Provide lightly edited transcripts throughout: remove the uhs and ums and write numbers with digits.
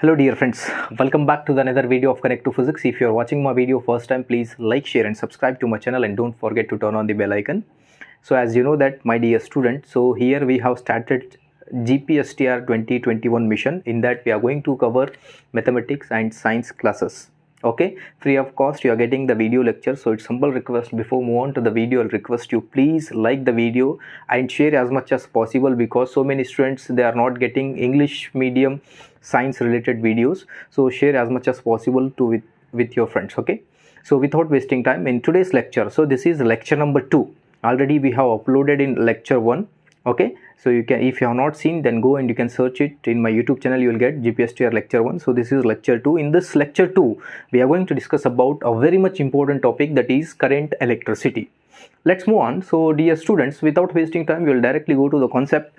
Hello dear friends, welcome back to another video of Connect to Physics. If you are watching my video first time, please like, share and subscribe to my channel and don't forget to turn on the bell icon. So as you know that my dear student, so here we have started GPSTR 2021 mission. In that we are going to cover mathematics and science classes. Okay, free of cost you are getting the video lecture. So it's humble request, before move on to the video, I'll request you please like the video and share as much as possible, because so many students they are not getting English medium science related videos. So share as much as possible to with your friends. Okay, so without wasting time, in today's lecture, so this is lecture number 2. Already we have uploaded in lecture 1. Okay, so you can, if you have not seen, then go and you can search it in my YouTube channel. You will get GPSTR lecture 1. So this is lecture 2. In this lecture 2 we are going to discuss about a very much important topic, that is current electricity. Let's move on. So dear students, without wasting time, we will directly go to the concept.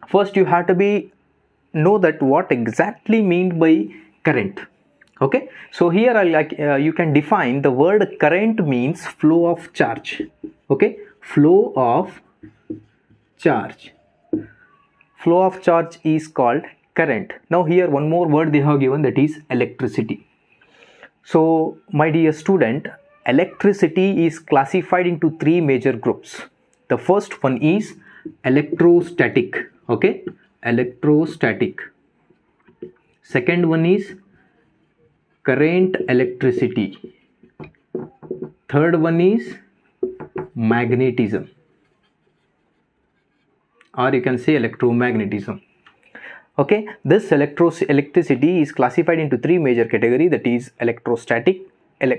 First you have to know that what exactly mean by current. Okay, so here I you can define the word current means flow of charge. Okay, flow of charge. Flow of charge is called current. Now here one more word they have given, that is electricity. So my dear student, electricity is classified into 3 major groups. The first one is electrostatic. Okay, electrostatic. Second one is current electricity. Third one is magnetism, or you can say electromagnetism. Okay, this electricity is classified into 3 major categories, that is electrostatic,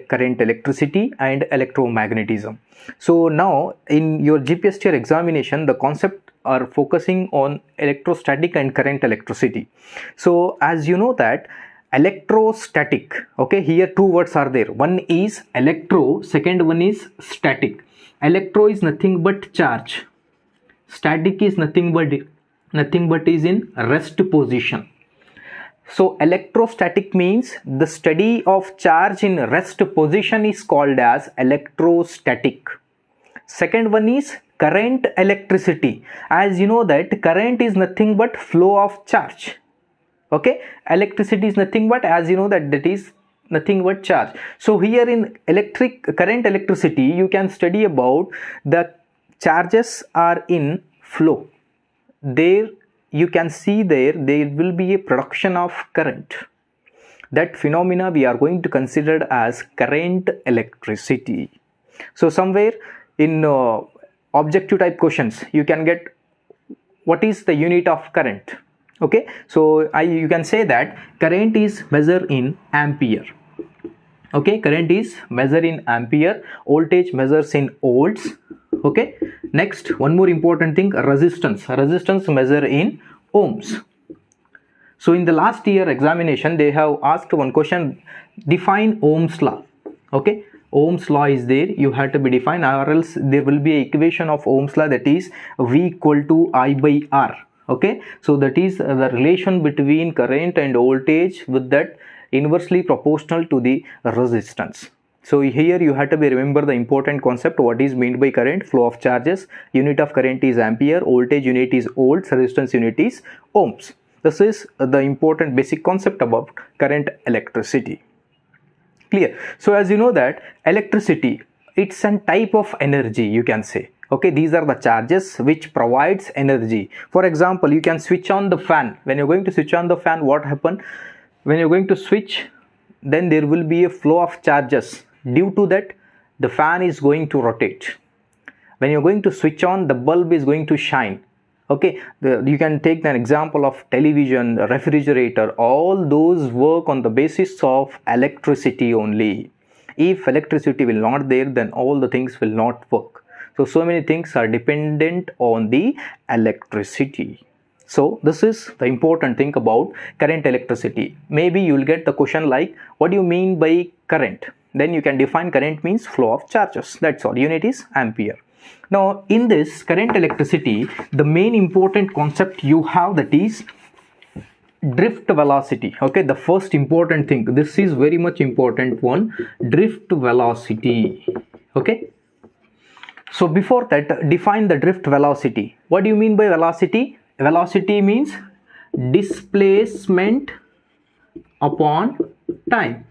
current electricity and electromagnetism. So now in your GPSTR examination, the concept are focusing on electrostatic and current electricity. So as you know that electrostatic, okay, here 2 words are there. One is electro, second one is static. Electro is nothing but charge, static is nothing but is in rest position. So electrostatic means the study of charge in rest position is called as electrostatic. Second one is current electricity. As you know that current is nothing but flow of charge. Okay, electricity is nothing but, as you know that is nothing but charge. So here in current electricity you can study about the charges are in flow. There you can see there will be a production of current. That phenomena we are going to consider as current electricity. So somewhere in objective type questions you can get what is the unit of current. Okay, so you can say that current is measured in ampere. Okay, current is measured in ampere, voltage measures in volts. Okay, next one more important thing, resistance measure in ohms. So in the last year examination they have asked one question, define Ohms law. Okay, Ohms law is there, you have to be defined, or else there will be an equation of Ohms law, that is V equal to I by R. Okay, so that is the relation between current and voltage, with that inversely proportional to the resistance. So here you have to be remember the important concept, what is meant by current, flow of charges, unit of current is ampere, voltage unit is volts, resistance unit is ohms. This is the important basic concept about current electricity. Clear? So as you know that electricity, it's a type of energy, you can say. Okay, these are the charges which provides energy. For example, you can switch on the fan. When you're going to switch on the fan, what happen? When you're going to switch, then there will be a flow of charges. Due to that, the fan is going to rotate. When you're going to switch on, the bulb is going to shine. Okay, you can take an example of television, refrigerator, all those work on the basis of electricity only. If electricity will not there, then all the things will not work. So many things are dependent on the electricity. So this is the important thing about current electricity. Maybe you will get the question like, what do you mean by current? Then you can define current means flow of charges. That's all. Unit is ampere. Now in this current electricity, the main important concept you have, that is drift velocity. Okay, the first important thing, this is very much important one, drift velocity. Okay, so before that, define the drift velocity. What do you mean by velocity? Velocity means displacement upon time,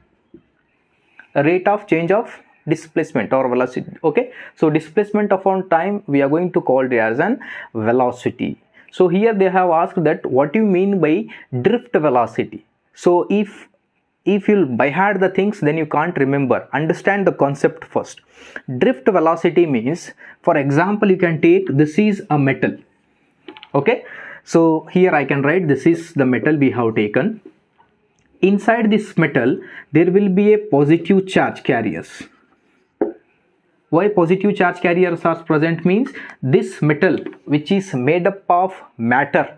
rate of change of displacement or velocity. Okay, so displacement upon time we are going to call it as an velocity. So here they have asked that what you mean by drift velocity. So if you'll by heart the things, then you can't remember. Understand the concept first. Drift velocity means, for example, you can take this is a metal. Okay, so here I can write this is the metal we have taken. Inside this metal there will be a positive charge carriers. Why positive charge carriers are present means this metal, which is made up of matter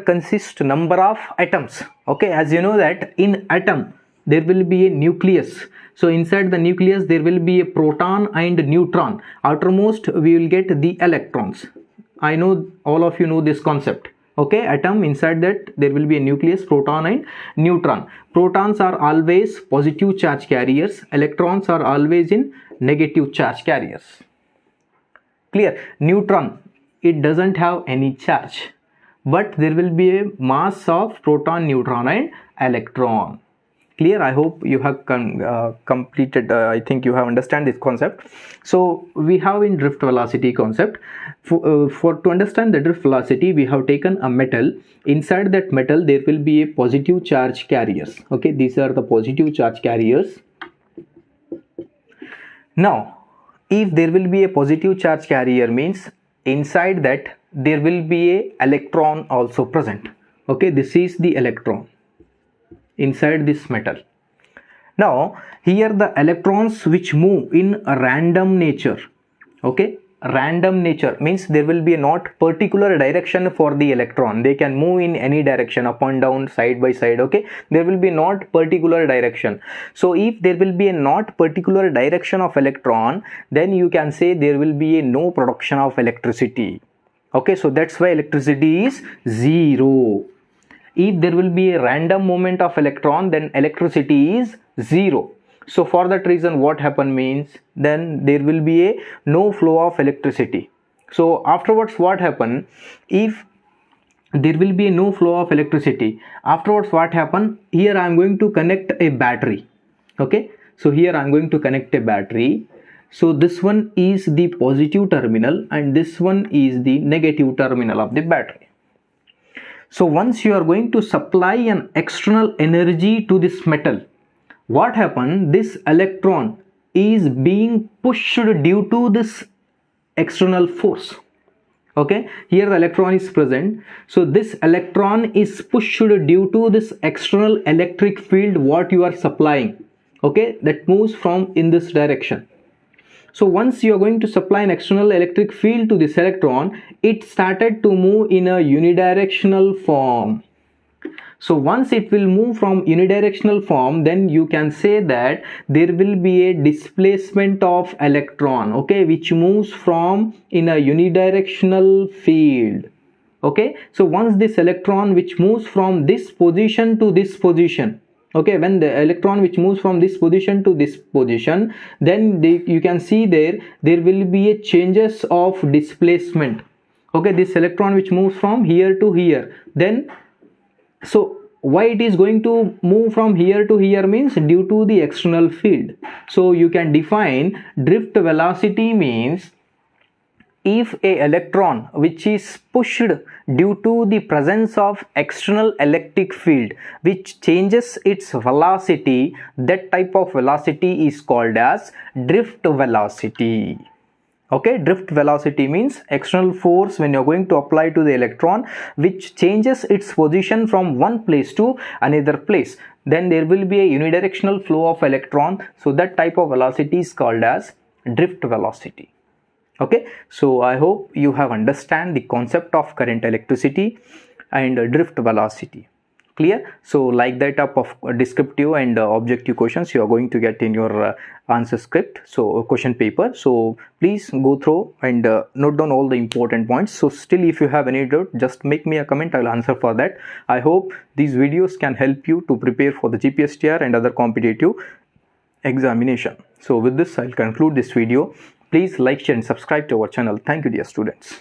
consists number of atoms. Okay, as you know that in atom there will be a nucleus. So inside the nucleus there will be a proton and neutron. Outermost we will get the electrons. I know all of you know this concept. Okay, atom, inside that there will be a nucleus, proton and neutron. Protons are always positive charge carriers, electrons are always in negative charge carriers. Clear? Neutron, it doesn't have any charge, but there will be a mass of proton, neutron and electron. Clear? I hope you have completed, I think you have understand this concept. So we have in drift velocity concept, for to understand the drift velocity, we have taken a metal. Inside that metal there will be a positive charge carriers. Okay, these are the positive charge carriers. Now if there will be a positive charge carrier means inside that there will be a electron also present. Okay, this is the electron inside this metal. Now here the electrons which move in a random nature. Okay, random nature means there will be a not particular direction for the electron. They can move in any direction, up and down, side by side. Okay, there will be not particular direction. So if there will be a not particular direction of electron, then you can say there will be a no production of electricity. Okay, so that's why electricity is zero. If there will be a random movement of electron, then electricity is zero. So for that reason what happen means, then there will be a no flow of electricity. So afterwards what happen, if there will be a no flow of electricity, afterwards what happen, here I am going to connect a battery. Okay, so here I am going to connect a battery. So this one is the positive terminal and this one is the negative terminal of the battery. So once you are going to supply an external energy to this metal, what happens, this electron is being pushed due to this external force. Okay, here the electron is present. So this electron is pushed due to this external electric field what you are supplying. Okay, that moves from in this direction. So once you are going to supply an external electric field to this electron, it started to move in a unidirectional form. So once it will move from unidirectional form, then you can say that there will be a displacement of electron, okay, which moves from in a unidirectional field. Okay, so once this electron which moves from this position to this position, okay, when the electron which moves from this position to this position, then you can see there will be a changes of displacement. Okay, this electron which moves from here to here, then so why it is going to move from here to here means due to the external field. So you can define drift velocity means if a electron which is pushed due to the presence of external electric field which changes its velocity, that type of velocity is called as drift velocity. Okay, drift velocity means external force when you are going to apply to the electron which changes its position from one place to another place, then there will be a unidirectional flow of electron. So that type of velocity is called as drift velocity. Okay, so I hope you have understand the concept of current, electricity and drift velocity. Clear? So like that type of descriptive and objective questions you are going to get in your answer script, so question paper. So please go through and note down all the important points. So still if you have any doubt, just make me a comment, I will answer for that. I hope these videos can help you to prepare for the GPSTR and other competitive examination. So with this I'll conclude this video. Please like, share and subscribe to our channel. Thank you dear students.